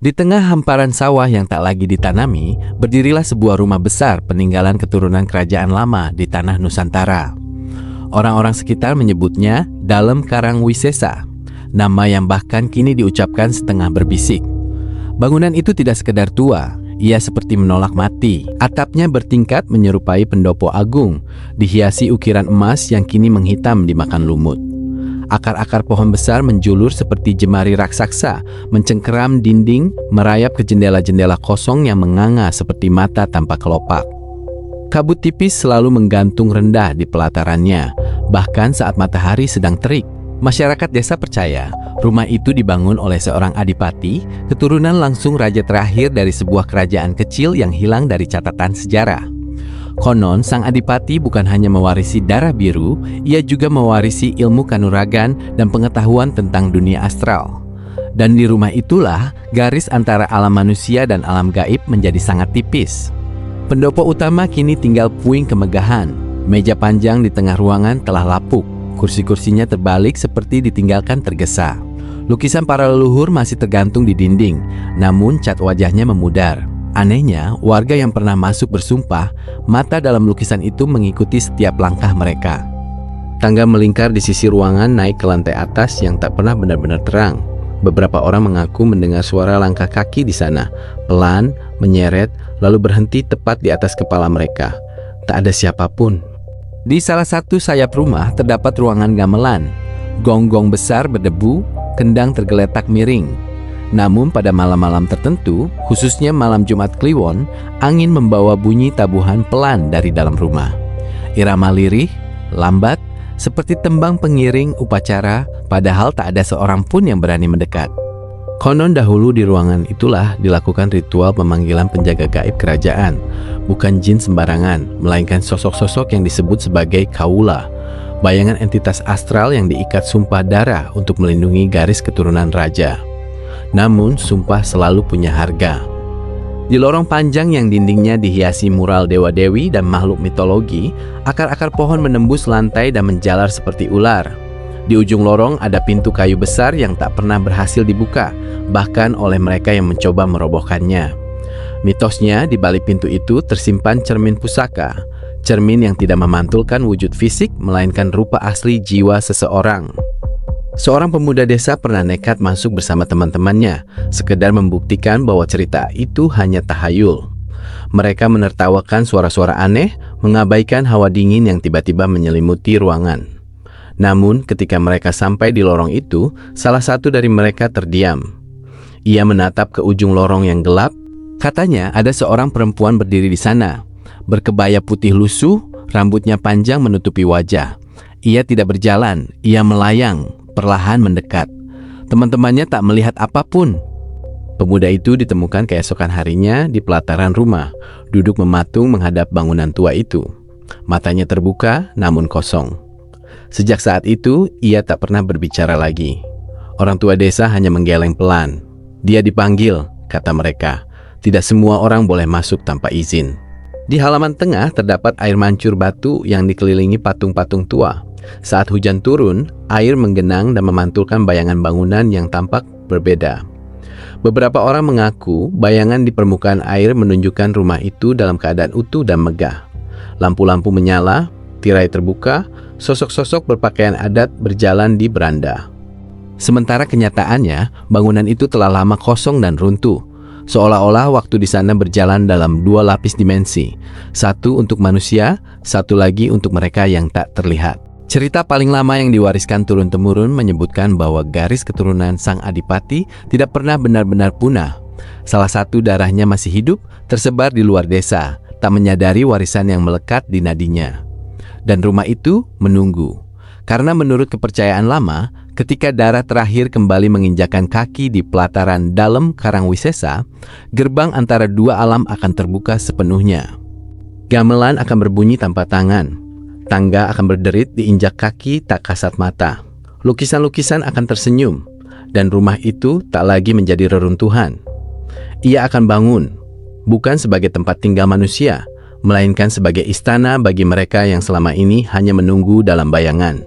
Di tengah hamparan sawah yang tak lagi ditanami, berdirilah sebuah rumah besar peninggalan keturunan kerajaan lama di tanah Nusantara. Orang-orang sekitar menyebutnya Dalem Karangwisesa, nama yang bahkan kini diucapkan setengah berbisik. Bangunan itu tidak sekedar tua, ia seperti menolak mati. Atapnya bertingkat menyerupai pendopo agung, dihiasi ukiran emas yang kini menghitam dimakan lumut. Akar-akar pohon besar menjulur seperti jemari raksasa, mencengkeram dinding, merayap ke jendela-jendela kosong yang menganga seperti mata tanpa kelopak. Kabut tipis selalu menggantung rendah di pelatarannya, bahkan saat matahari sedang terik. Masyarakat desa percaya rumah itu dibangun oleh seorang adipati, keturunan langsung raja terakhir dari sebuah kerajaan kecil yang hilang dari catatan sejarah. Konon, sang adipati bukan hanya mewarisi darah biru, ia juga mewarisi ilmu kanuragan dan pengetahuan tentang dunia astral. Dan di rumah itulah, garis antara alam manusia dan alam gaib menjadi sangat tipis. Pendopo utama kini tinggal puing kemegahan. Meja panjang di tengah ruangan telah lapuk. Kursi-kursinya terbalik seperti ditinggalkan tergesa. Lukisan para leluhur masih tergantung di dinding, namun cat wajahnya memudar. Anehnya, warga yang pernah masuk bersumpah, mata dalam lukisan itu mengikuti setiap langkah mereka. Tangga melingkar di sisi ruangan naik ke lantai atas yang tak pernah benar-benar terang. Beberapa orang mengaku mendengar suara langkah kaki di sana, pelan, menyeret, lalu berhenti tepat di atas kepala mereka. Tak ada siapapun. Di salah satu sayap rumah terdapat ruangan gamelan. Gong-gong besar berdebu, kendang tergeletak miring. Namun pada malam-malam tertentu, khususnya malam Jumat Kliwon, angin membawa bunyi tabuhan pelan dari dalam rumah. Irama lirih, lambat, seperti tembang pengiring upacara, padahal tak ada seorang pun yang berani mendekat. Konon dahulu di ruangan itulah dilakukan ritual pemanggilan penjaga gaib kerajaan. Bukan jin sembarangan, melainkan sosok-sosok yang disebut sebagai kaula, bayangan entitas astral yang diikat sumpah darah untuk melindungi garis keturunan raja. Namun, sumpah selalu punya harga. Di lorong panjang yang dindingnya dihiasi mural dewa-dewi dan makhluk mitologi, akar-akar pohon menembus lantai dan menjalar seperti ular. Di ujung lorong ada pintu kayu besar yang tak pernah berhasil dibuka, bahkan oleh mereka yang mencoba merobohkannya. Mitosnya, di balik pintu itu tersimpan cermin pusaka, cermin yang tidak memantulkan wujud fisik, melainkan rupa asli jiwa seseorang. Seorang pemuda desa pernah nekat masuk bersama teman-temannya, sekedar membuktikan bahwa cerita itu hanya tahayul. Mereka menertawakan suara-suara aneh, mengabaikan hawa dingin yang tiba-tiba menyelimuti ruangan. Namun, ketika mereka sampai di lorong itu, salah satu dari mereka terdiam. Ia menatap ke ujung lorong yang gelap. Katanya ada seorang perempuan berdiri di sana, berkebaya putih lusuh, rambutnya panjang menutupi wajah. Ia tidak berjalan, ia melayang, perlahan mendekat. Teman-temannya tak melihat apapun. Pemuda itu ditemukan keesokan harinya di pelataran rumah, duduk mematung menghadap bangunan tua itu. Matanya terbuka, namun kosong. Sejak saat itu, ia tak pernah berbicara lagi. Orang tua desa hanya menggeleng pelan. Dia dipanggil, kata mereka. Tidak semua orang boleh masuk tanpa izin. Di halaman tengah terdapat air mancur batu yang dikelilingi patung-patung tua. Saat hujan turun, air menggenang dan memantulkan bayangan bangunan yang tampak berbeda. Beberapa orang mengaku bayangan di permukaan air menunjukkan rumah itu dalam keadaan utuh dan megah. Lampu-lampu menyala, tirai terbuka, sosok-sosok berpakaian adat berjalan di beranda. Sementara kenyataannya, bangunan itu telah lama kosong dan runtuh. Seolah-olah waktu di sana berjalan dalam dua lapis dimensi. Satu untuk manusia, satu lagi untuk mereka yang tak terlihat. Cerita paling lama yang diwariskan turun-temurun menyebutkan bahwa garis keturunan sang adipati tidak pernah benar-benar punah. Salah satu darahnya masih hidup, tersebar di luar desa, tak menyadari warisan yang melekat di nadinya. Dan rumah itu menunggu. Karena menurut kepercayaan lama, ketika darah terakhir kembali menginjakan kaki di pelataran Dalem Karangwisesa, gerbang antara dua alam akan terbuka sepenuhnya. Gamelan akan berbunyi tanpa tangan. Tangga akan berderit diinjak kaki tak kasat mata. Lukisan-lukisan akan tersenyum, dan rumah itu tak lagi menjadi reruntuhan. Ia akan bangun, bukan sebagai tempat tinggal manusia, melainkan sebagai istana bagi mereka yang selama ini hanya menunggu dalam bayangan.